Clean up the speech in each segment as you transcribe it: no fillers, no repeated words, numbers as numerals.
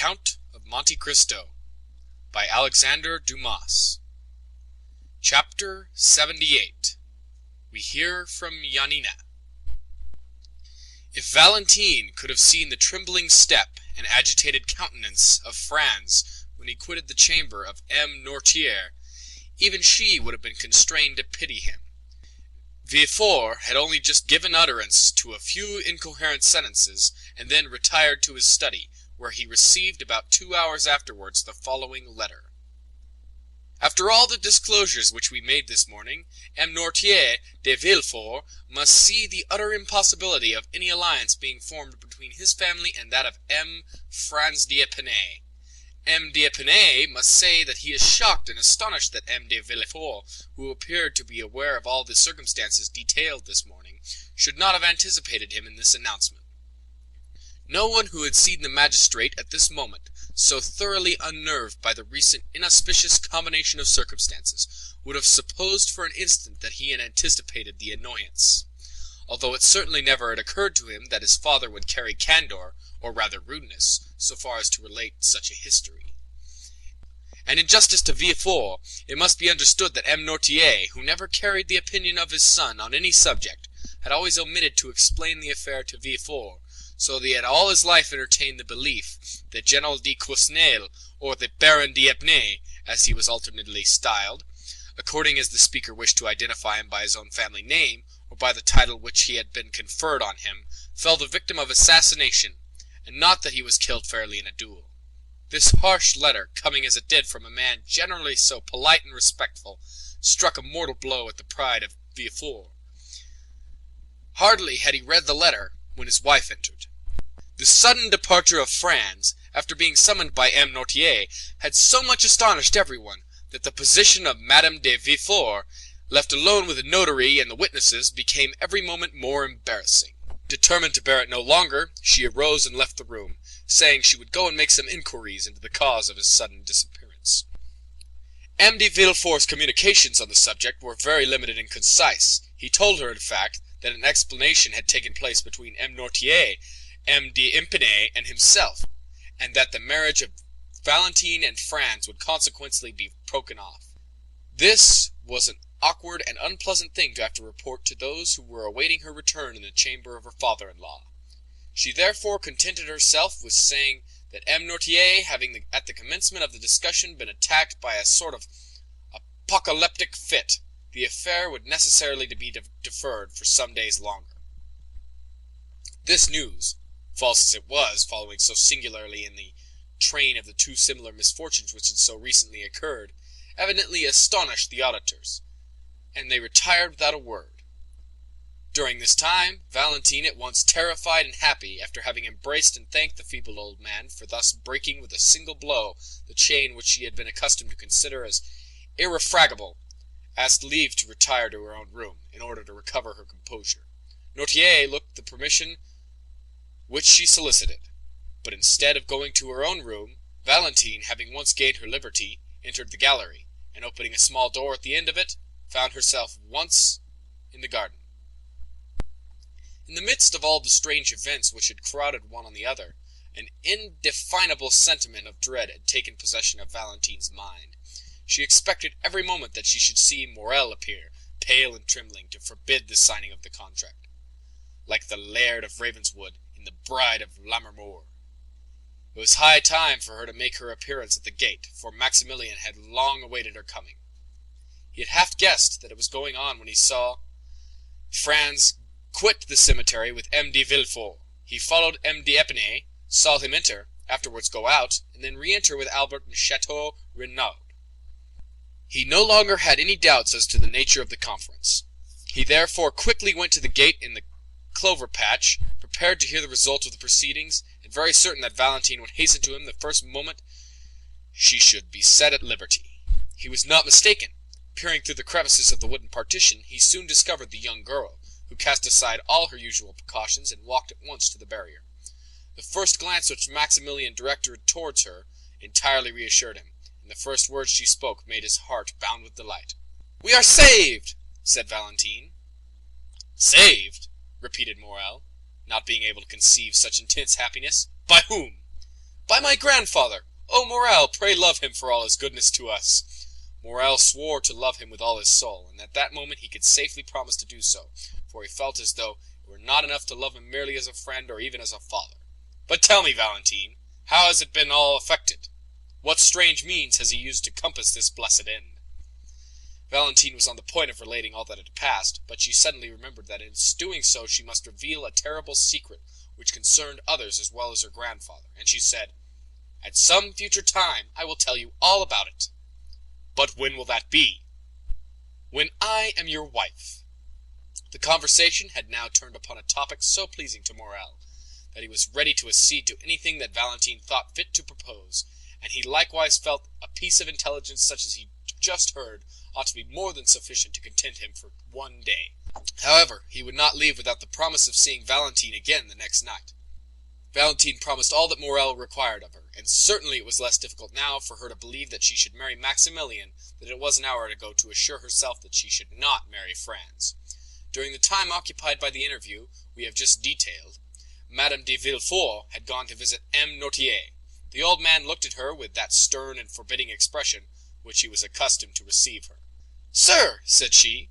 Count of Monte Cristo by Alexandre Dumas. Chapter 78. We hear from Yanina. If Valentine could have seen the trembling step and agitated countenance of Franz when he quitted the chamber of M. Noirtier, even she would have been constrained to pity him. Villefort had only just given utterance to a few incoherent sentences, and then retired to his study, where he received about 2 hours afterwards the following letter. After all the disclosures which we made this morning, M. Noirtier de Villefort must see the utter impossibility of any alliance being formed between his family and that of M. Franz d'Épinay. M. d'Épinay must say that he is shocked and astonished that M. de Villefort, who appeared to be aware of all the circumstances detailed this morning, should not have anticipated him in this announcement. No one who had seen the magistrate at this moment, so thoroughly unnerved by the recent inauspicious combination of circumstances, would have supposed for an instant that he had anticipated the annoyance, although it certainly never had occurred to him that his father would carry candor, or rather rudeness, so far as to relate such a history. And in justice to Villefort, it must be understood that M. Noirtier, who never carried the opinion of his son on any subject, had always omitted to explain the affair to Villefort, so that he had all his life entertained the belief that General de Quesnel, or the Baron d'Épinay, as he was alternately styled, according as the speaker wished to identify him by his own family name, or by the title which had been conferred on him, fell the victim of assassination, and not that he was killed fairly in a duel. This harsh letter, coming as it did from a man generally so polite and respectful, struck a mortal blow at the pride of Villefort. Hardly had he read the letter when his wife entered. The sudden departure of Franz, after being summoned by M. Noirtier, had so much astonished everyone, that the position of Madame de Villefort, left alone with the notary and the witnesses, became every moment more embarrassing. Determined to bear it no longer, she arose and left the room, saying she would go and make some inquiries into the cause of his sudden disappearance. M. de Villefort's communications on the subject were very limited and concise. He told her, in fact, that an explanation had taken place between M. Noirtier, M. d'Épinay, and himself, and that the marriage of Valentine and Franz would consequently be broken off. This was an awkward and unpleasant thing to have to report to those who were awaiting her return in the chamber of her father-in-law. She therefore contented herself with saying that M. Noirtier, having at the commencement of the discussion been attacked by a sort of apocalyptic fit, the affair would necessarily be deferred for some days longer. This news, false as it was, following so singularly in the train of the two similar misfortunes which had so recently occurred, evidently astonished the auditors, and they retired without a word. During this time, Valentine, at once terrified and happy, after having embraced and thanked the feeble old man for thus breaking with a single blow the chain which she had been accustomed to consider as irrefragable, asked leave to retire to her own room, in order to recover her composure. Noirtier looked the permission which she solicited, but instead of going to her own room, Valentine, having once gained her liberty, entered the gallery, and opening a small door at the end of it, found herself once in the garden. In the midst of all the strange events which had crowded one on the other, an indefinable sentiment of dread had taken possession of Valentine's mind. She expected every moment that she should see Morrel appear, pale and trembling, to forbid the signing of the contract, like the Laird of Ravenswood in The Bride of Lammermoor. It was high time for her to make her appearance at the gate, for Maximilian had long awaited her coming. He had half guessed that it was going on when he saw Franz quit the cemetery with M. de Villefort. He followed M. d'Épinay, saw him enter, afterwards go out, and then re-enter with Albert in Chateau Renaud. He no longer had any doubts as to the nature of the conference. He therefore quickly went to the gate in the clover patch, prepared to hear the result of the proceedings, and very certain that Valentine would hasten to him the first moment she should be set at liberty. He was not mistaken. Peering through the crevices of the wooden partition, he soon discovered the young girl, who cast aside all her usual precautions and walked at once to the barrier. The first glance which Maximilian directed towards her entirely reassured him, and the first words she spoke made his heart bound with delight. "We are saved!" said Valentine. "Saved?" repeated Morrel, not being able to conceive such intense happiness. "By whom?" "By my grandfather! Oh, Morel, pray love him for all his goodness to us." Morel swore to love him with all his soul, and at that moment he could safely promise to do so, for he felt as though it were not enough to love him merely as a friend or even as a father. "But tell me, Valentine, how has it been all effected? What strange means has he used to compass this blessed end?" Valentine was on the point of relating all that had passed, but she suddenly remembered that in doing so she must reveal a terrible secret which concerned others as well as her grandfather, and she said, "At some future time I will tell you all about it." "But when will that be?" "When I am your wife." The conversation had now turned upon a topic so pleasing to Morel, that he was ready to accede to anything that Valentine thought fit to propose, and he likewise felt a piece of intelligence such as he just heard ought to be more than sufficient to content him for one day. However, he would not leave without the promise of seeing Valentine again the next night. Valentine promised all that Morel required of her, and certainly it was less difficult now for her to believe that she should marry Maximilian than it was an hour ago to assure herself that she should not marry Franz. During the time occupied by the interview we have just detailed, Madame de Villefort had gone to visit M. Noirtier. The old man looked at her with that stern and forbidding expression which he was accustomed to receive her. "Sir," said she,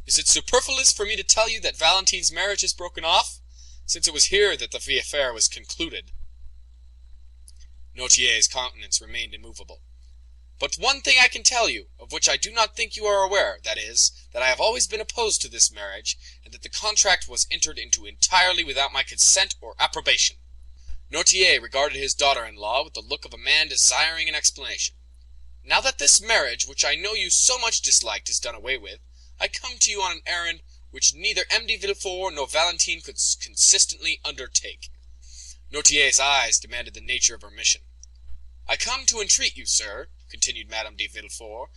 "is it superfluous for me to tell you that Valentine's marriage is broken off, since it was here that the affair was concluded?" Noirtier's countenance remained immovable. "But one thing I can tell you, of which I do not think you are aware, that is, that I have always been opposed to this marriage, and that the contract was entered into entirely without my consent or approbation." Noirtier regarded his daughter-in-law with the look of a man desiring an explanation. "Now that this marriage, which I know you so much disliked, is done away with, I come to you on an errand which neither M. de Villefort nor Valentine could consistently undertake." Noirtier's eyes demanded the nature of her mission. "I come to entreat you, sir," continued Madame de Villefort,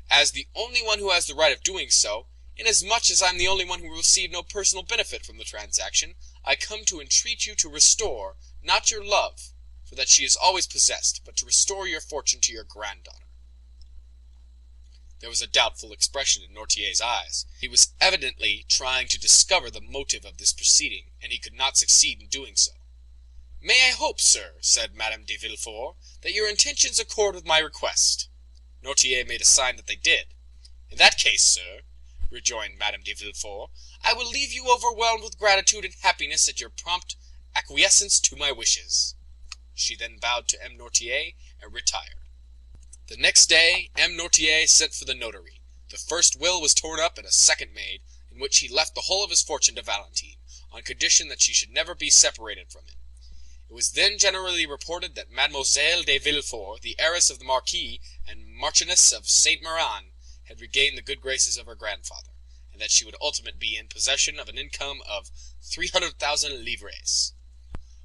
"as the only one who has the right of doing so, inasmuch as I am the only one who will receive no personal benefit from the transaction, I come to entreat you to restore, not your love, for that she is always possessed, but to restore your fortune to your granddaughter." There was a doubtful expression in Noirtier's eyes. He was evidently trying to discover the motive of this proceeding, and he could not succeed in doing so. "May I hope, sir," said Madame de Villefort, "that your intentions accord with my request?" Noirtier made a sign that they did. "In that case, sir," rejoined Madame de Villefort, "I will leave you overwhelmed with gratitude and happiness at your prompt acquiescence to my wishes." She then bowed to M. Noirtier and retired. The next day M. Noirtier sent for the notary. The first will was torn up and a second made, in which he left the whole of his fortune to Valentine, on condition that she should never be separated from him. It was then generally reported that Mademoiselle de Villefort, the heiress of the Marquis and Marchioness of Saint-Méran, had regained the good graces of her grandfather, and that she would ultimately be in possession of an income of 300,000 livres.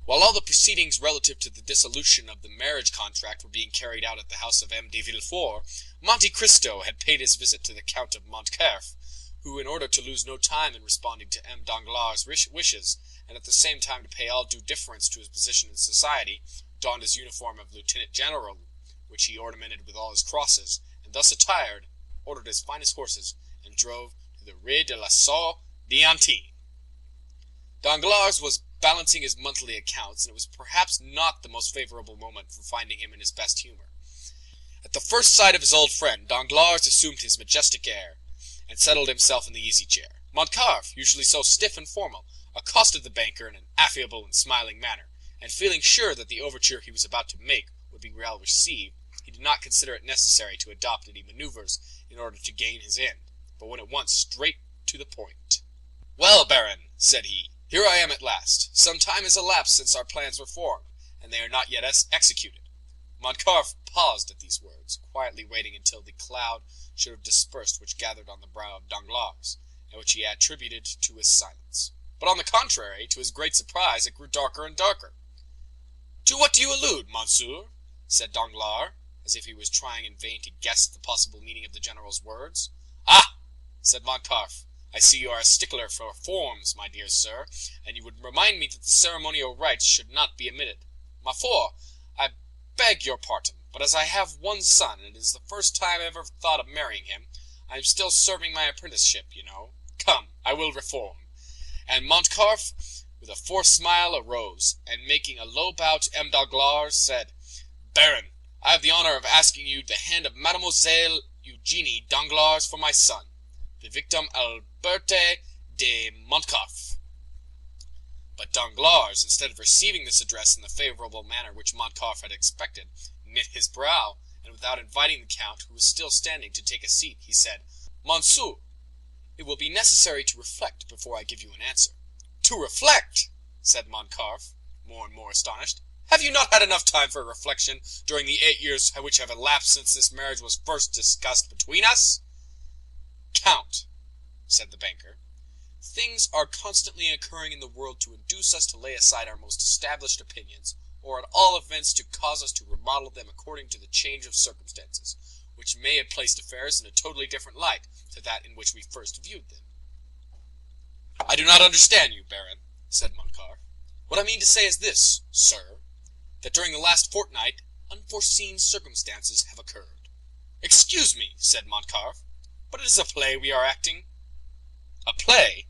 While all the proceedings relative to the dissolution of the marriage contract were being carried out at the house of M. de Villefort, Monte Cristo had paid his visit to the Count of Monte Cristo, who, in order to lose no time in responding to M. Danglars' wishes, and at the same time to pay all due deference to his position in society, donned his uniform of lieutenant general, which he ornamented with all his crosses, and thus attired, ordered his finest horses, and drove to the Rue de la Sauce d'Antin. Danglars was balancing his monthly accounts, and it was perhaps not the most favorable moment for finding him in his best humor. At the first sight of his old friend, Danglars assumed his majestic air, and settled himself in the easy-chair. Montcalm, usually so stiff and formal, accosted the banker in an affable and smiling manner, and feeling sure that the overture he was about to make would be well received, he did not consider it necessary to adopt any maneuvers in order to gain his end, but went at once straight to the point. "Well, Baron," said he, "here I am at last. Some time has elapsed since our plans were formed, and they are not yet executed." Montcalm paused at these words, quietly waiting until the cloud should have dispersed which gathered on the brow of Danglars, and which he attributed to his silence. But on the contrary, to his great surprise, it grew darker and darker. "To what do you allude, monsieur?" said Danglars, as if he was trying in vain to guess the possible meaning of the general's words. "Ah!" said Montcalm, "I see you are a stickler for forms, my dear sir, and you would remind me that the ceremonial rites should not be omitted. Ma foi, I beg your pardon, but as I have one son, and it is the first time I ever thought of marrying him, I am still serving my apprenticeship, you know. Come, I will reform." And Montcalm, with a forced smile, arose, and making a low bow to M. Danglars, said, Baron, I have the honor of asking you the hand of Mademoiselle Eugénie Danglars for my son, the victim Alberte de Montcalf." But Danglars, instead of receiving this address in the favorable manner which Montcalf had expected, knit his brow, and without inviting the Count, who was still standing, to take a seat, he said, "Monsieur, it will be necessary to reflect before I give you an answer." "To reflect!" said Montcalf, more and more astonished. "Have you not had enough time for reflection during the 8 years which have elapsed since this marriage was first discussed between us?" "Count," said the banker, "things are constantly occurring in the world to induce us to lay aside our most established opinions, or at all events to cause us to remodel them according to the change of circumstances, which may have placed affairs in a totally different light to that in which we first viewed them." "I do not understand you, Baron," said Montcalf. "What I mean to say is this, sir, that during the last fortnight unforeseen circumstances have occurred." "Excuse me," said Montcalf, "but it is a play we are acting." "A play?"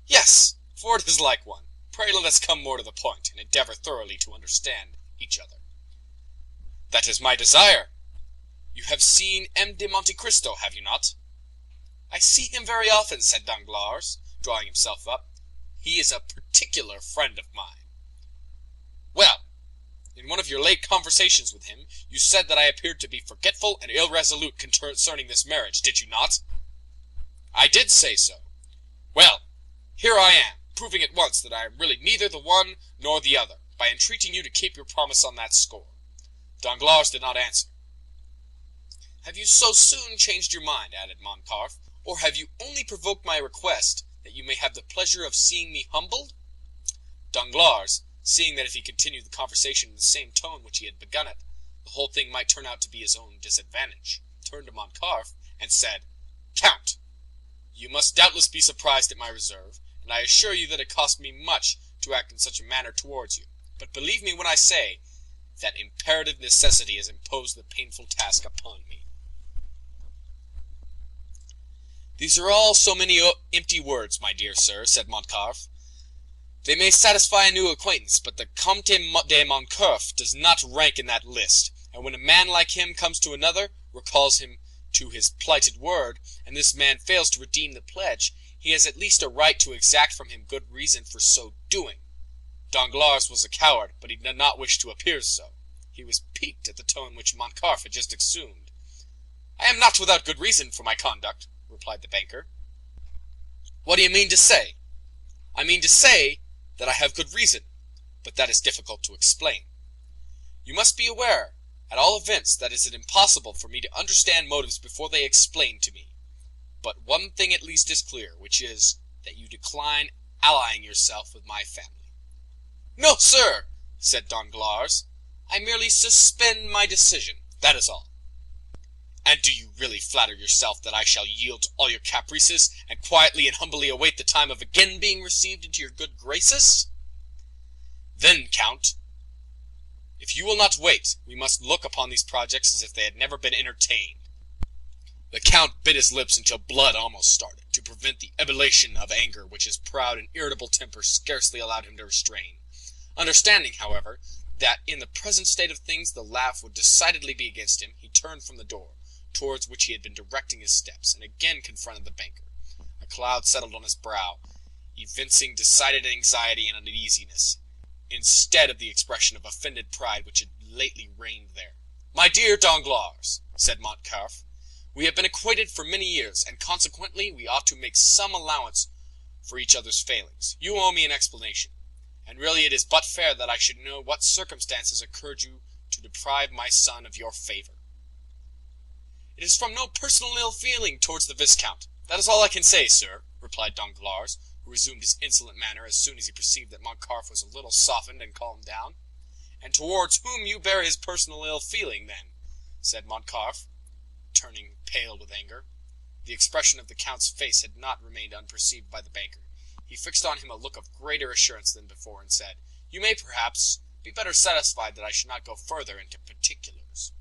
"Yes, for it is like one. Pray let us come more to the point, and endeavor thoroughly to understand each other." "That is my desire. You have seen M. de Monte Cristo, have you not?" "I see him very often," said Danglars, drawing himself up. "He is a particular friend of mine." "Well, in one of your late conversations with him, you said that I appeared to be forgetful and irresolute concerning this marriage, did you not?" "I did say so." "Well, here I am, proving at once that I am really neither the one nor the other, by entreating you to keep your promise on that score." Danglars did not answer. "Have you so soon changed your mind," added Montcalf, "or have you only provoked my request that you may have the pleasure of seeing me humbled?" Danglars, seeing that if he continued the conversation in the same tone which he had begun it, the whole thing might turn out to be his own disadvantage, turned to Montcalf, and said, "Count, you must doubtless be surprised at my reserve, and I assure you that it cost me much to act in such a manner towards you, but believe me when I say that imperative necessity has imposed the painful task upon me." "These are all so many empty words, my dear sir," said Montcalf. "They may satisfy a new acquaintance, but the Comte de Monte-Cristo does not rank in that list, and when a man like him comes to another, recalls him to his plighted word, and this man fails to redeem the pledge, he has at least a right to exact from him good reason for so doing." Danglars was a coward, but he did not wish to appear so. He was piqued at the tone which Montcalf had just assumed. "I am not without good reason for my conduct," replied the banker. "What do you mean to say?" "I mean to say that I have good reason, but that is difficult to explain. You must be aware, at all events, that it is impossible for me to understand motives before they explain to me. But one thing at least is clear, which is, that you decline allying yourself with my family." "No, sir," said Danglars, "I merely suspend my decision, that is all." "And do you really flatter yourself that I shall yield to all your caprices, and quietly and humbly await the time of again being received into your good graces? Then, Count, if you will not wait, we must look upon these projects as if they had never been entertained." The Count bit his lips until blood almost started, to prevent the ebullition of anger which his proud and irritable temper scarcely allowed him to restrain. Understanding, however, that in the present state of things the laugh would decidedly be against him, he turned from the door, towards which he had been directing his steps, and again confronted the banker. A cloud settled on his brow, evincing decided anxiety and uneasiness, instead of the expression of offended pride which had lately reigned there. "My dear Danglars," said Montcalf, "we have been acquainted for many years, and consequently we ought to make some allowance for each other's failings. You owe me an explanation, and really it is but fair that I should know what circumstances occurred you to deprive my son of your favor." "It is from no personal ill feeling towards the Viscount, that is all I can say, sir," replied Danglars, who resumed his insolent manner as soon as he perceived that Montcalf was a little softened and calmed down. "And towards whom you bear his personal ill feeling, then?" said Montcalf, turning pale with anger. The expression of the Count's face had not remained unperceived by the banker. He fixed on him a look of greater assurance than before, and said, "You may, perhaps, be better satisfied that I should not go further into particulars."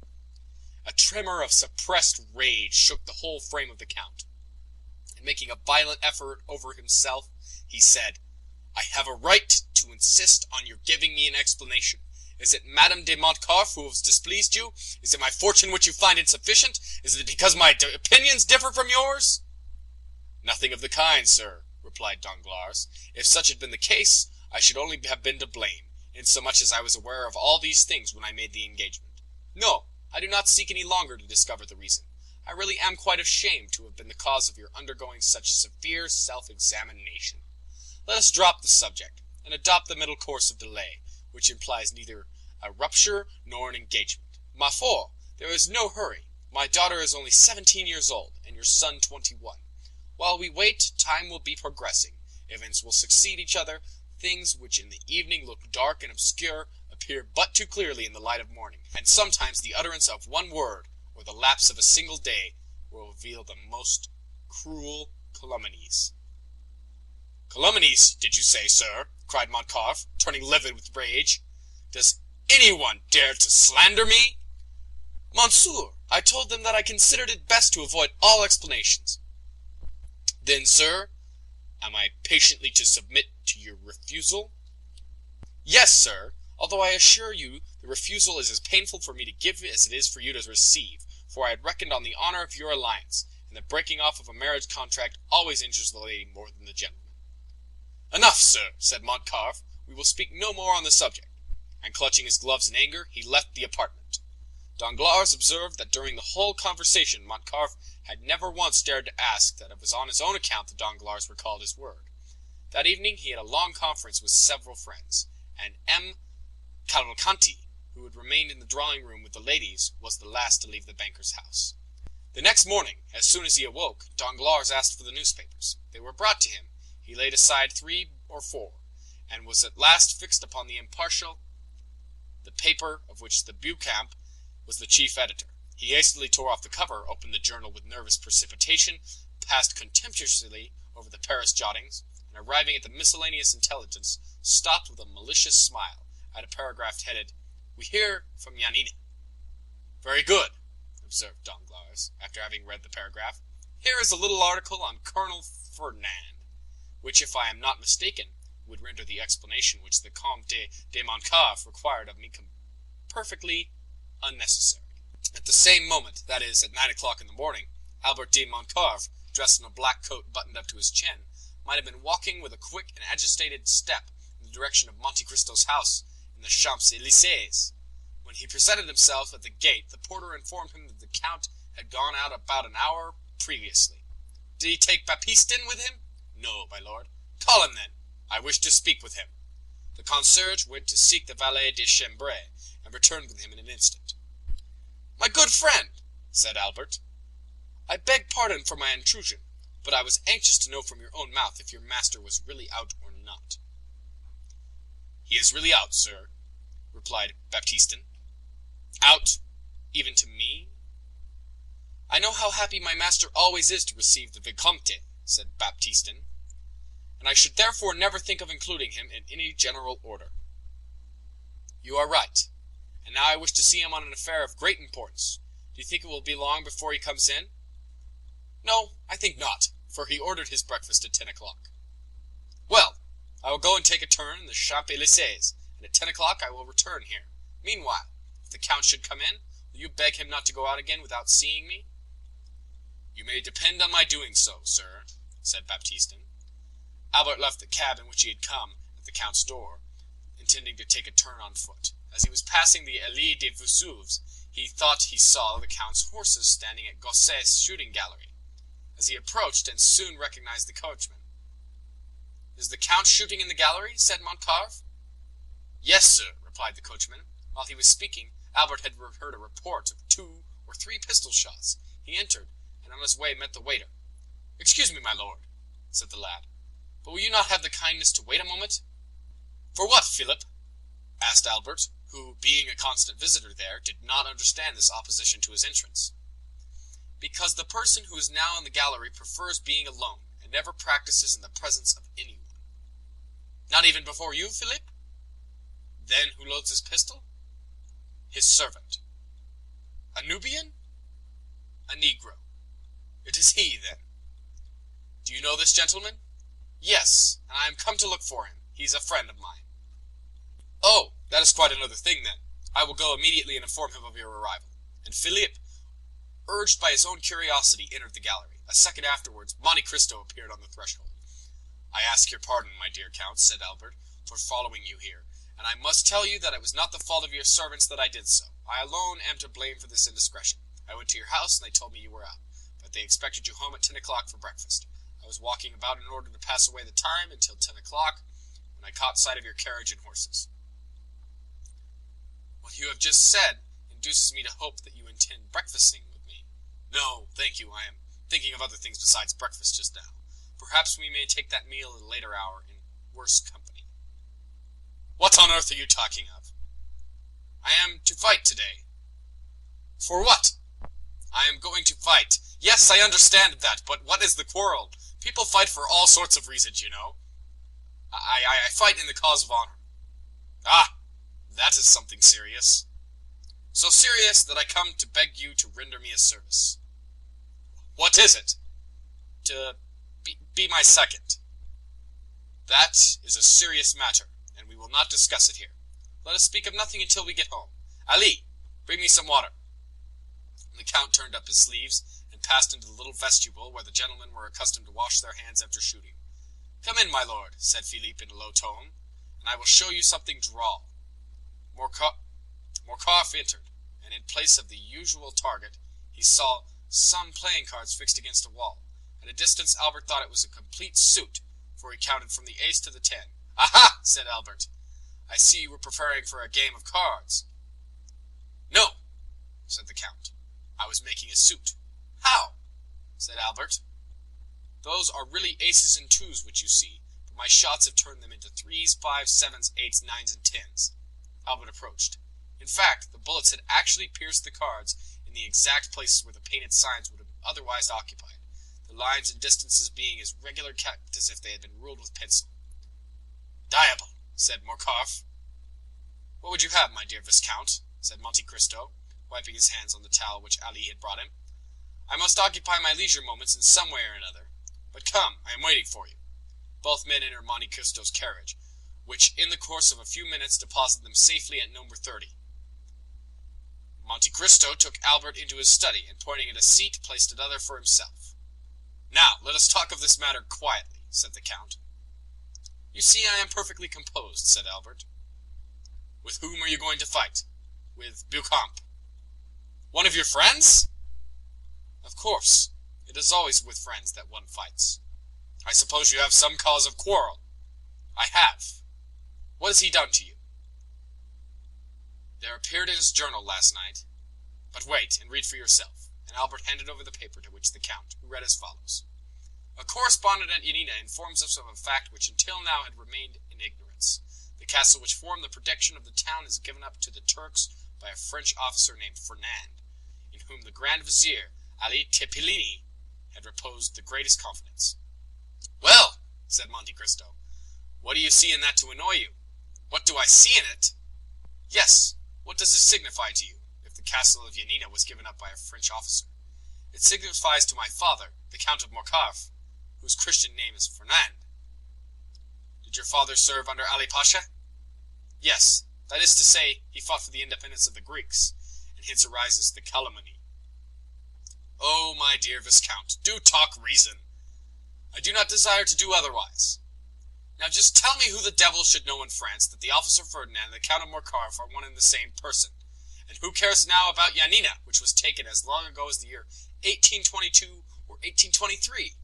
A tremor of suppressed rage shook the whole frame of the Count, and making a violent effort over himself, he said, "I have a right to insist on your giving me an explanation, Is it Madame de Montcalf who has displeased you? Is it my fortune which you find insufficient? Is it because my opinions differ from yours?" "Nothing of the kind, sir," replied Danglars. "If such had been the case, I should only have been to blame, insomuch as I was aware of all these things when I made the engagement. No, I do not seek any longer to discover the reason. I really am quite ashamed to have been the cause of your undergoing such severe self-examination. Let us drop the subject, and adopt the middle course of delay, which implies neither a rupture nor an engagement. Ma foi, there is no hurry. My daughter is only 17 years old, and your son 21. While we wait, time will be progressing. Events will succeed each other. Things which in the evening look dark and obscure appear but too clearly in the light of morning, and sometimes the utterance of one word, or the lapse of a single day, will reveal the most cruel calumnies." "Calumnies, did you say, sir?" cried Montcalf, turning livid with rage. "Does anyone dare to slander me?" "Monsieur, I told them that I considered it best to avoid all explanations." "Then, sir, am I patiently to submit to your refusal?" "Yes, sir, although I assure you the refusal is as painful for me to give as it is for you to receive, for I had reckoned on the honor of your alliance, and the breaking off of a marriage contract always injures the lady more than the gentleman." "Enough, sir," said Montcalf, "we will speak no more on the subject." And clutching his gloves in anger, he left the apartment. Danglars observed that during the whole conversation Montcalf had never once dared to ask that it was on his own account that Danglars recalled his word. That evening he had a long conference with several friends, and M. Cavalcanti, who had remained in the drawing-room with the ladies, was the last to leave the banker's house. The next morning, as soon as he awoke, Danglars asked for the newspapers. They were brought to him. He laid aside 3 or 4, and was at last fixed upon the Impartial, the paper of which the Beauchamp was the chief editor. He hastily tore off the cover, opened the journal with nervous precipitation, passed contemptuously over the Paris jottings, and arriving at the miscellaneous intelligence, stopped with a malicious smile at a paragraph headed, "We hear from Yanina." "Very good," observed Danglars, after having read the paragraph. "Here is a little article on Colonel Ferdinand, which, if I am not mistaken, would render the explanation which the Comte de Monte-Cristo required of me perfectly unnecessary." At the same moment, that is, at 9 o'clock in the morning, Albert de Montcalf, dressed in a black coat buttoned up to his chin, might have been walking with a quick and agitated step in the direction of Monte Cristo's house in the Champs-Élysées. When he presented himself at the gate, the porter informed him that the Count had gone out about an hour previously. "Did he take Baptiste with him?" "No, my lord." "Call him, then. I wish to speak with him." The concierge went to seek the valet de chambre, and returned with him in an instant. "My good friend," said Albert, "I beg pardon for my intrusion, but I was anxious to know from your own mouth if your master was really out or not." "He is really out, sir," replied Baptistin. "Out, even to me?" "I know how happy my master always is to receive the Vicomte," said Baptistin, "and I should therefore never think of including him in any general order." "You are right. And now I wish to see him on an affair of great importance. Do you think it will be long before he comes in?" "No, I think not, for he ordered his breakfast at 10 o'clock." "Well, I will go and take a turn in the Champs-Élysées, and at 10 o'clock I will return here. Meanwhile, if the Count should come in, will you beg him not to go out again without seeing me?" "You may depend on my doing so, sir," said Baptistin. Albert left the cab in which he had come at the Count's door, intending to take a turn on foot. As he was passing the Allée des Vaussures, he thought he saw the Count's horses standing at Gosset's shooting gallery. As he approached, and soon recognized the coachman. "Is the Count shooting in the gallery?" said Montcalf. "Yes, sir," replied the coachman. While he was speaking, Albert had heard a report of 2 or 3 pistol shots. He entered, and on his way met the waiter. "Excuse me, my lord," said the lad, "but will you not have the kindness to wait a moment?" "For what, Philip?" asked Albert, who, being a constant visitor there, did not understand this opposition to his entrance. "Because the person who is now in the gallery prefers being alone, and never practices in the presence of anyone." "Not even before you, Philip?" "Then who loads his pistol?" "His servant." "A Nubian?" "A Negro." "It is he, then." "Do you know this gentleman?" "Yes, and I am come to look for him. He is a friend of mine." "Oh, That is quite another thing, then. I will go immediately and inform him of your arrival." And Philippe, urged by his own curiosity, entered the gallery. A second afterwards, Monte Cristo appeared on the threshold. "I ask your pardon, my dear Count," said Albert, "for following you here, and I must tell you that it was not the fault of your servants that I did so. I alone am to blame for this indiscretion. I went to your house, and they told me you were out, but they expected you home at 10 o'clock for breakfast. I was walking about in order to pass away the time until 10 o'clock, when I caught sight of your carriage and horses." "What you have just said induces me to hope that you intend breakfasting with me." "No, thank you, I am thinking of other things besides breakfast just now. Perhaps we may take that meal at a later hour in worse company." "What on earth are you talking of?" "I am to fight today." "For what?" "I am going to fight." "Yes, I understand that, but what is the quarrel? People fight for all sorts of reasons, you know." I fight in the cause of honor." "Ah, that is something serious." "So serious that I come to beg you to render me a service." "What is it?" "To be my second." "That is a serious matter, and we will not discuss it here. Let us speak of nothing until we get home. Ali, bring me some water." And the Count turned up his sleeves, and passed into the little vestibule where the gentlemen were accustomed to wash their hands after shooting. "Come in, my lord," said Philippe in a low tone, "and I will show you something droll." Morcarf entered, and in place of the usual target, he saw some playing cards fixed against a wall. At a distance Albert thought it was a complete suit, for he counted from the ace to the 10. "Aha!" said Albert. "I see you were preparing for a game of cards." "No," said the Count. "I was making a suit." "How?" said Albert. "Those are really aces and twos which you see, but my shots have turned them into 3s, 5s, 7s, 8s, 9s, and 10s. Albert approached. In fact, the bullets had actually pierced the cards in the exact places where the painted signs would have otherwise occupied, the lines and distances being as regular kept as if they had been ruled with pencil. "Diable!" said Morcarf. "What would you have, my dear Viscount?" said Monte Cristo, wiping his hands on the towel which Ali had brought him. "I must occupy my leisure moments in some way or another. But come, I am waiting for you." Both men entered Monte Cristo's carriage, which in the course of a few minutes deposited them safely at number 30. Monte Cristo took Albert into his study, and pointing at a seat, placed another for himself. "Now, let us talk of this matter quietly," said the Count. "You see I am perfectly composed," said Albert. "With whom are you going to fight?" "With Beauchamp." "One of your friends?" "Of course. It is always with friends that one fights." "I suppose you have some cause of quarrel." "I have." "What has he done to you?" "There appeared in his journal last night. But wait, and read for yourself." And Albert handed over the paper to which the Count, who read as follows: "A correspondent at Yanina informs us of a fact which until now had remained in ignorance. The castle which formed the protection of the town is given up to the Turks by a French officer named Fernand, in whom the Grand Vizier, Ali Tepelini, had reposed the greatest confidence." "Well," said Monte Cristo, "what do you see in that to annoy you?" "What do I see in it?" "Yes, what does it signify to you, if the castle of Yanina was given up by a French officer?" "It signifies to my father, the Count of Morcarf, whose Christian name is Fernand." "Did your father serve under Ali Pasha?" "Yes, that is to say, he fought for the independence of the Greeks, and hence arises the calumny." "Oh, my dear Viscount, do talk reason." "I do not desire to do otherwise. Now just tell me who the devil should know in France that the officer Ferdinand and the Count of Morcarf are one and the same person, and who cares now about Yanina, which was taken as long ago as the year 1822 or 1823?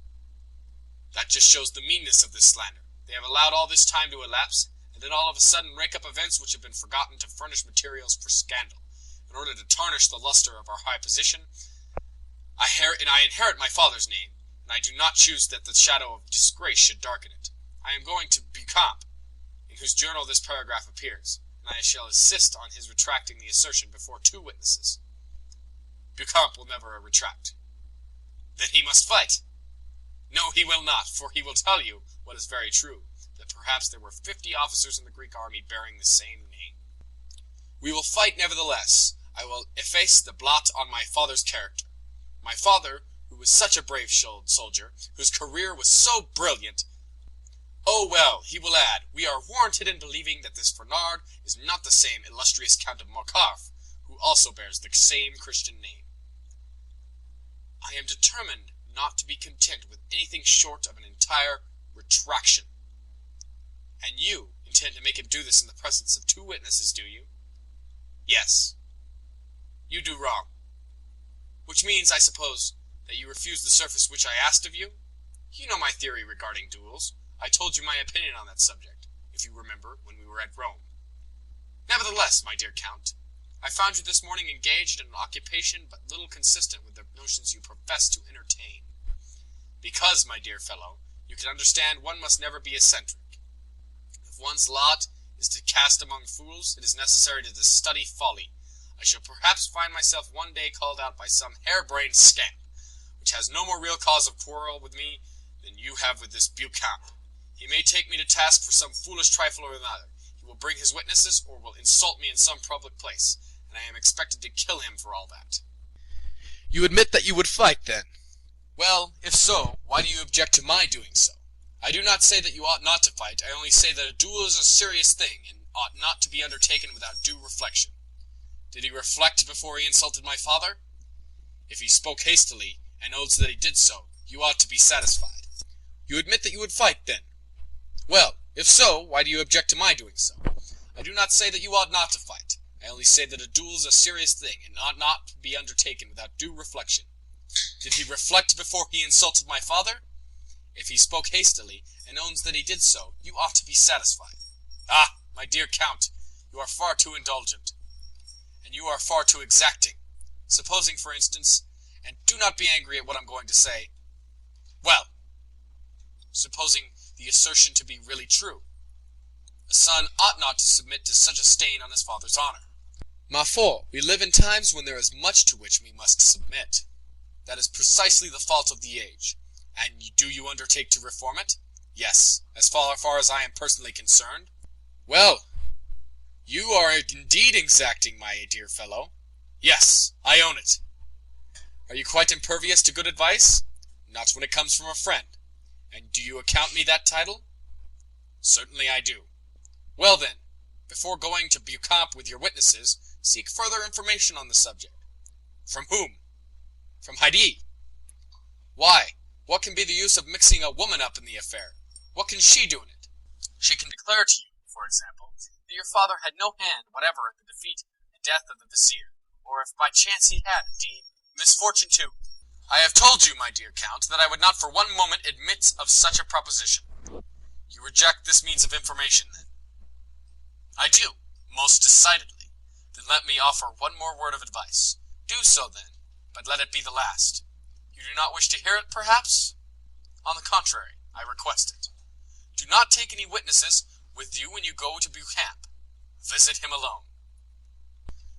That just shows the meanness of this slander. They have allowed all this time to elapse, and then all of a sudden rake up events which have been forgotten to furnish materials for scandal, in order to tarnish the luster of our high position. I inherit my father's name, and I do not choose that the shadow of disgrace should darken it. I am going to Beauchamp, in whose journal this paragraph appears, and I shall insist on his retracting the assertion before 2 witnesses. Beauchamp will never retract. Then he must fight. No, he will not, for he will tell you, what is very true, that perhaps there were 50 officers in the Greek army bearing the same name. We will fight nevertheless. I will efface the blot on my father's character. My father, who was such a brave soldier, whose career was so brilliant, Oh well, he will add, we are warranted in believing that this Fernard is not the same illustrious Count of Monte-Cristo, who also bears the same Christian name. I am determined not to be content with anything short of an entire retraction. And you intend to make him do this in the presence of 2 witnesses, do you? Yes. You do wrong. Which means, I suppose, that you refuse the service which I asked of you? You know my theory regarding duels. I told you my opinion on that subject, if you remember, when we were at Rome. Nevertheless, my dear Count, I found you this morning engaged in an occupation but little consistent with the notions you profess to entertain. Because, my dear fellow, you can understand one must never be eccentric. If one's lot is to cast among fools, it is necessary to study folly. I shall perhaps find myself one day called out by some hair-brained scamp, which has no more real cause of quarrel with me than you have with this Beauchamp. He may take me to task for some foolish trifle or another. He will bring his witnesses, or will insult me in some public place, and I am expected to kill him for all that. You admit that you would fight, then? Well, if so, why do you object to my doing so? I do not say that you ought not to fight. I only say that a duel is a serious thing, and ought not to be undertaken without due reflection. Did he reflect before he insulted my father? If he spoke hastily, and owns that he did so, you ought to be satisfied. You admit that you would fight, then? Well, if so, why do you object to my doing so? I do not say that you ought not to fight. I only say that a duel is a serious thing, and ought not to be undertaken without due reflection. Did he reflect before he insulted my father? If he spoke hastily, and owns that he did so, you ought to be satisfied. Ah, my dear Count, you are far too indulgent, and you are far too exacting. Supposing, for instance, and do not be angry at what I'm going to say, well, supposing the assertion to be really true, a son ought not to submit to such a stain on his father's honor. Ma foi, we live in times when there is much to which we must submit. That is precisely the fault of the age. And do you undertake to reform it? Yes, as far as I am personally concerned. Well, you are indeed exacting, my dear fellow. Yes, I own it. Are you quite impervious to good advice? Not when it comes from a friend. And do you account me that title? Certainly I do. Well then, before going to Beauchamp with your witnesses, seek further information on the subject. From whom? From Heidi. Why, what can be the use of mixing a woman up in the affair? What can she do in it? She can declare to you, for example, that your father had no hand whatever in the defeat and death of the vizier, or if by chance he had, indeed, misfortune too. I have told you, my dear Count, that I would not for one moment admit of such a proposition. You reject this means of information, then? I do, most decidedly. Then let me offer one more word of advice. Do so, then, but let it be the last. You do not wish to hear it, perhaps? On the contrary, I request it. Do not take any witnesses with you when you go to Beauchamp. Visit him alone.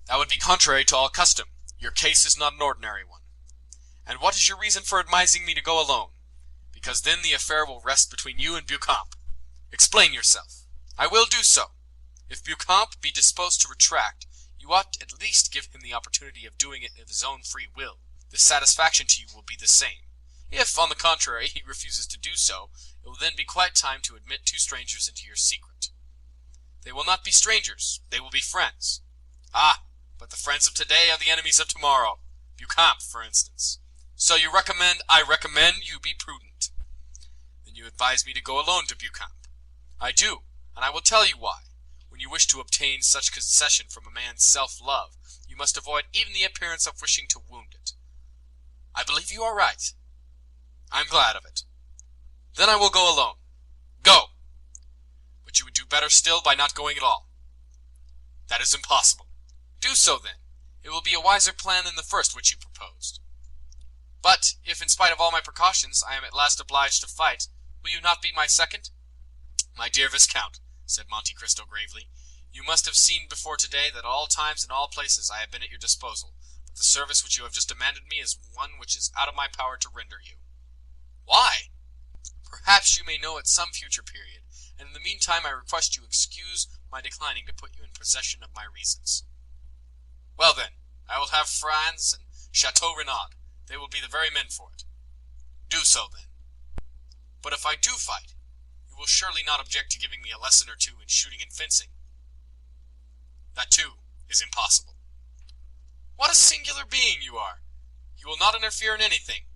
That would be contrary to all custom. Your case is not an ordinary one. And what is your reason for advising me to go alone? Because then the affair will rest between you and Beauchamp. Explain yourself. I will do so. If Beauchamp be disposed to retract, you ought at least give him the opportunity of doing it of his own free will. The satisfaction to you will be the same. If, on the contrary, he refuses to do so, it will then be quite time to admit 2 strangers into your secret. They will not be strangers, they will be friends. Ah, but the friends of today are the enemies of tomorrow. Beauchamp, for instance. So I recommend you be prudent. Then you advise me to go alone to Beauchamp. I do, and I will tell you why. When you wish to obtain such concession from a man's self-love, you must avoid even the appearance of wishing to wound it. I believe you are right. I am glad of it. Then I will go alone. Go! But you would do better still by not going at all. That is impossible. Do so, then. It will be a wiser plan than the first which you proposed. But, if in spite of all my precautions I am at last obliged to fight, will you not be my second? My dear Viscount, said Monte Cristo gravely, you must have seen before today that at all times and all places I have been at your disposal, but the service which you have just demanded me is one which is out of my power to render you. Why? Perhaps you may know at some future period, and in the meantime I request you excuse my declining to put you in possession of my reasons. Well then, I will have Franz and Chateau Renaud. They will be the very men for it. Do so then. But if I do fight, you You will surely not object to giving me a lesson or two in shooting and fencing. That, too, is impossible. What a singular being you are! You will not interfere in anything.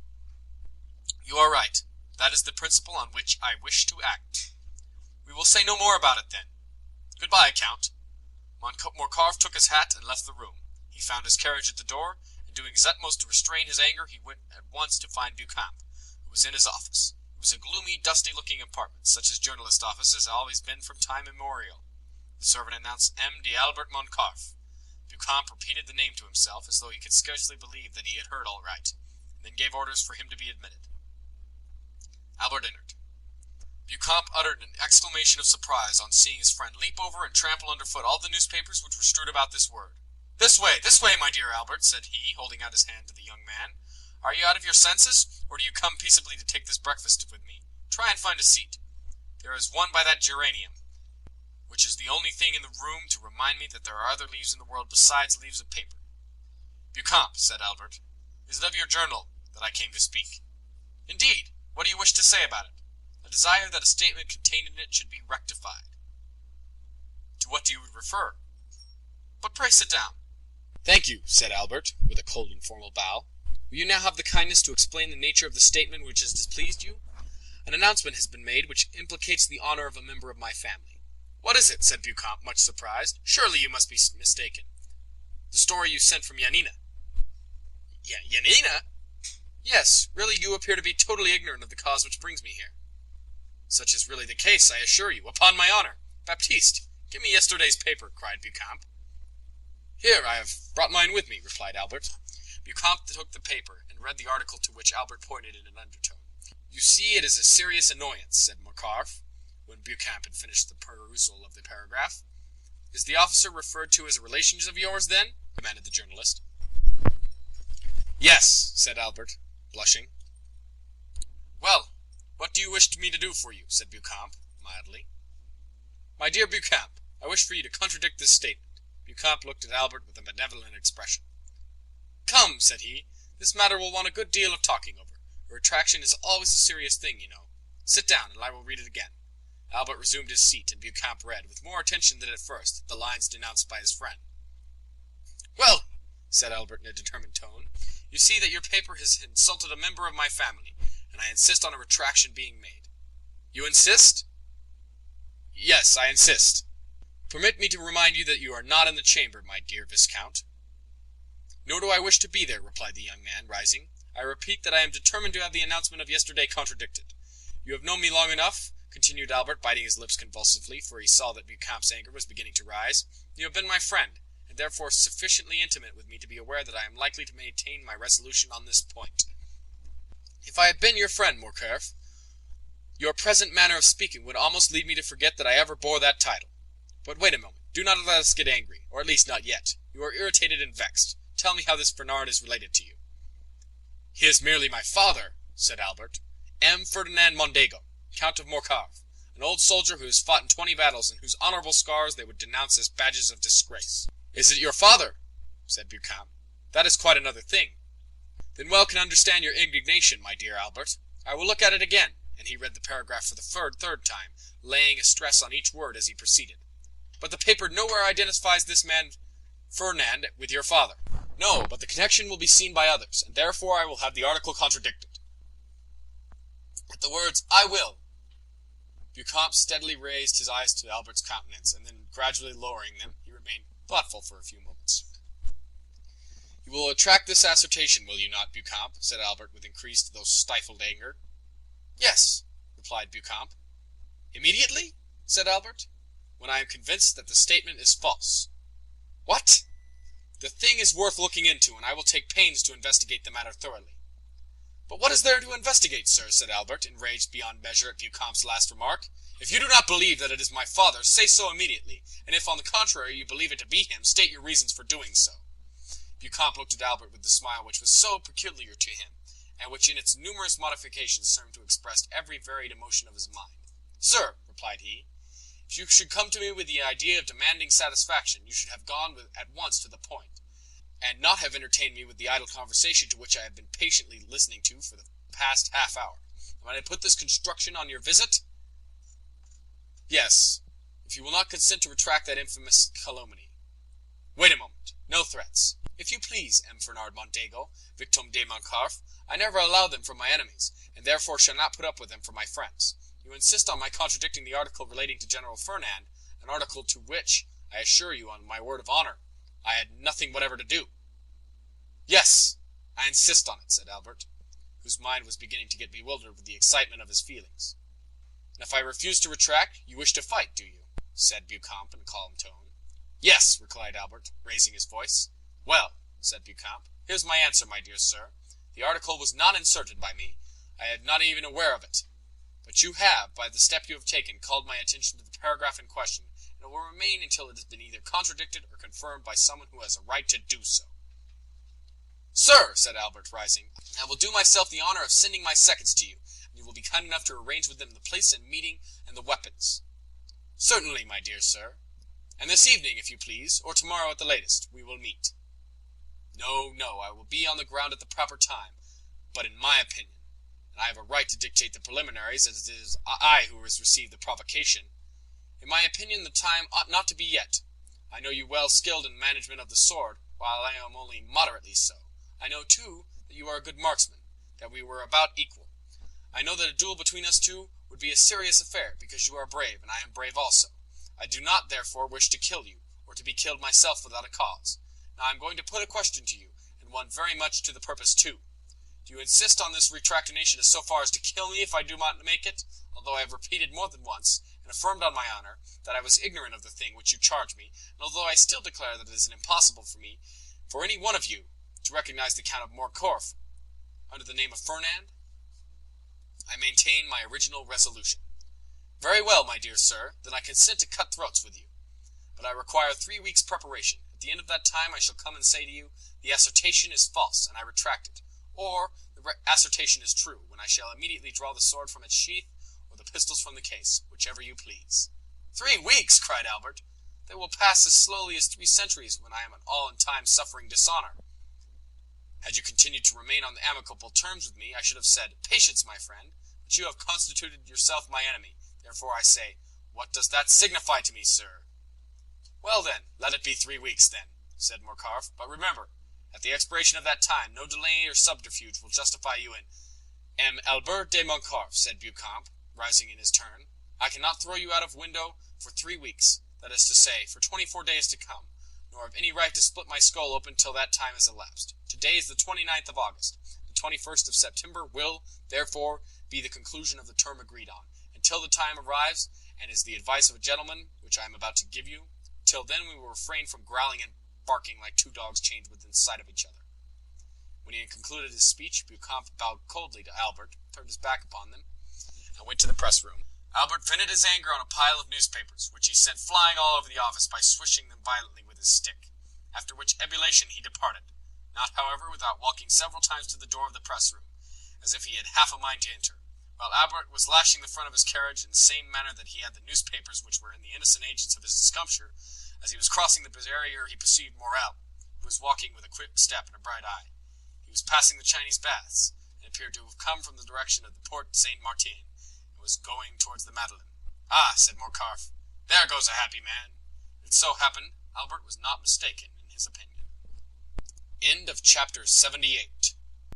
You are right. That is the principle on which I wish to act. We will say no more about it, then. Goodbye, Count. Morcarf took his hat and left the room. He found his carriage at the door, and doing his utmost to restrain his anger, he went at once to find Beauchamp, who was in his office. It was a gloomy, dusty-looking apartment, such as journalist offices have always been from time immemorial. The servant announced M. d'Albert Morcarf. Beauchamp repeated the name to himself, as though he could scarcely believe that he had heard aright, and then gave orders for him to be admitted. Albert entered. Beauchamp uttered an exclamation of surprise on seeing his friend leap over and trample underfoot all the newspapers which were strewed about this word. This way, my dear Albert," said he, holding out his hand to the young man. "Are you out of your senses, or do you come peaceably to take this breakfast with me? Try and find a seat. There is one by that geranium, which is the only thing in the room to remind me that there are other leaves in the world besides leaves of paper." "Beauchamp," said Albert, "is it of your journal that I came to speak?" "Indeed. What do you wish to say about it?" "I desire that a statement contained in it should be rectified." "To what do you refer? But pray sit down." "Thank you," said Albert, with a cold and formal bow. "Will you now have the kindness to explain the nature of the statement which has displeased you? An announcement has been made which implicates the honor of a member of my family." "What is it?" said Beauchamp, much surprised. "Surely you must be mistaken. The story you sent from Yanina." "Yanina?" "Yes, really you appear to be totally ignorant of the cause which brings me here." "Such is really the case, I assure you, upon my honor. Baptiste, give me yesterday's paper," cried Beauchamp. "Here, I have brought mine with me," replied Albert. Beauchamp took the paper, and read the article to which Albert pointed in an undertone. "You see it is a serious annoyance," said Morcarf, when Beauchamp had finished the perusal of the paragraph. "Is the officer referred to as a relation of yours, then?" demanded the journalist. "Yes," said Albert, blushing. "Well, what do you wish me to do for you?" said Beauchamp, mildly. "My dear Beauchamp, I wish for you to contradict this statement." Beauchamp looked at Albert with a benevolent expression. "Come," said he, "this matter will want a good deal of talking over. A retraction is always a serious thing, you know. Sit down, and I will read it again." Albert resumed his seat, and Beauchamp read, with more attention than at first, the lines denounced by his friend. "Well," said Albert in a determined tone, "you see that your paper has insulted a member of my family, and I insist on a retraction being made." "You insist?" "Yes, I insist." "Permit me to remind you that you are not in the chamber, my dear Viscount." "Nor do I wish to be there," replied the young man, rising. "I repeat that I am determined to have the announcement of yesterday contradicted. You have known me long enough," continued Albert, biting his lips convulsively, for he saw that Beauchamp's anger was beginning to rise. "You have been my friend, and therefore sufficiently intimate with me to be aware that I am likely to maintain my resolution on this point. If I had been your friend, Morcarf, your present manner of speaking would almost lead me to forget that I ever bore that title. But wait a moment, do not let us get angry, or at least not yet. You are irritated and vexed. Tell me how this Bernard is related to you." "He is merely my father," said Albert. "M. Ferdinand Mondego, Count of Morcarf, an old soldier who has fought in 20 battles, and whose honorable scars they would denounce as badges of disgrace." "Is it your father?" said Beauchamp. "That is quite another thing." "Then well can understand your indignation, my dear Albert. I will look at it again," and he read the paragraph for the third time, laying a stress on each word as he proceeded. "But the paper nowhere identifies this man Ferdinand with your father." "No, but the connection will be seen by others, and therefore I will have the article contradicted." At the words, "I will," Beauchamp steadily raised his eyes to Albert's countenance, and then gradually lowering them, he remained thoughtful for a few moments. "You will retract this assertion, will you not, Beauchamp?" said Albert, with increased though stifled anger. "Yes," replied Beauchamp. "Immediately?" said Albert. "When I am convinced that the statement is false." "What?" "The thing is worth looking into, and I will take pains to investigate the matter thoroughly." "But what is there to investigate, sir?" said Albert, enraged beyond measure at Beauchamp's last remark. "If you do not believe that it is my father, say so immediately, and if on the contrary you believe it to be him, state your reasons for doing so." Beauchamp looked at Albert with the smile which was so peculiar to him, and which in its numerous modifications served to express every varied emotion of his mind. "Sir," replied he, "if you should come to me with the idea of demanding satisfaction, you should have gone at once to the point, and not have entertained me with the idle conversation to which I have been patiently listening to for the past half hour. When I put this construction on your visit—" Yes, if you will not consent to retract that infamous calumny. Wait a moment. No threats. If you please, M. Fernand Mondego, Vicomte de Monte-Cristo, I never allow them from my enemies, and therefore shall not put up with them from my friends. You insist on my contradicting the article relating to General Fernand, an article to which, I assure you on my word of honor, I had nothing whatever to do. Yes, I insist on it, said Albert, whose mind was beginning to get bewildered with the excitement of his feelings. And if I refuse to retract, you wish to fight, do you? Said Beauchamp in a calm tone. Yes, replied Albert, raising his voice. Well, said Beauchamp, here's my answer, my dear sir. The article was not inserted by me. I am not even aware of it. But you have, by the step you have taken, called my attention to the paragraph in question, and it will remain until it has been either contradicted or confirmed by someone who has a right to do so. Sir, said Albert, rising, I will do myself the honor of sending my seconds to you, and you will be kind enough to arrange with them the place and meeting and the weapons. Certainly, my dear sir. And this evening, if you please, or tomorrow at the latest, we will meet. No, I will be on the ground at the proper time, but in my opinion, and I have a right to dictate the preliminaries, as it is I who has received the provocation, in my opinion the time ought not to be yet. I know you well skilled in management of the sword, while I am only moderately so. I know, too, that you are a good marksman, that we were about equal. I know that a duel between us two would be a serious affair, because you are brave, and I am brave also. I do not, therefore, wish to kill you, or to be killed myself without a cause. Now I am going to put a question to you, and one very much to the purpose, too. Do you insist on this retractation so far as to kill me if I do not make it, although I have repeated more than once, and affirmed on my honor, that I was ignorant of the thing which you charge me, and although I still declare that it is impossible for me, for any one of you, to recognize the Count of Monte-Cristo under the name of Fernand? I maintain my original resolution. Very well, my dear sir, then I consent to cut throats with you. But I require 3 weeks' preparation. At the end of that time I shall come and say to you, the assertion is false, and I retract it. Or, the assertion is true, when I shall immediately draw the sword from its sheath, or the pistols from the case, whichever you please. 3 weeks, cried Albert. They will pass as slowly as 3 centuries, when I am all in time suffering dishonor. Had you continued to remain on the amicable terms with me, I should have said, patience, my friend, but you have constituted yourself my enemy. Therefore I say, what does that signify to me, sir? Well then, let it be 3 weeks, then, said Monte-Cristo, but remember, at the expiration of that time, no delay or subterfuge will justify you in— M. Albert de Monte-Cristo, said Beauchamp, rising in his turn, I cannot throw you out of window for 3 weeks, that is to say, for 24 days to come, nor have any right to split my skull open till that time is elapsed. Today is the 29th of August. The 21st of September will, therefore, be the conclusion of the term agreed on. Until the time arrives, and is the advice of a gentleman, which I am about to give you, till then we will refrain from growling and barking like 2 dogs chained within sight of each other. When he had concluded his speech, Beauchamp bowed coldly to Albert, turned his back upon them, and went to the press room. Albert vented his anger on a pile of newspapers, which he sent flying all over the office by swishing them violently with his stick, after which ebullition he departed, not, however, without walking several times to the door of the press room, as if he had half a mind to enter, while Albert was lashing the front of his carriage in the same manner that he had the newspapers which were in the innocent agents of his discomfiture. As he was crossing the barrier, he perceived Morel, who was walking with a quick step and a bright eye. He was passing the Chinese baths, and appeared to have come from the direction of the Porte Saint-Martin, and was going towards the Madeleine. Ah, said Monte-Cristo, there goes a happy man. It so happened, Albert was not mistaken in his opinion. End of chapter 78.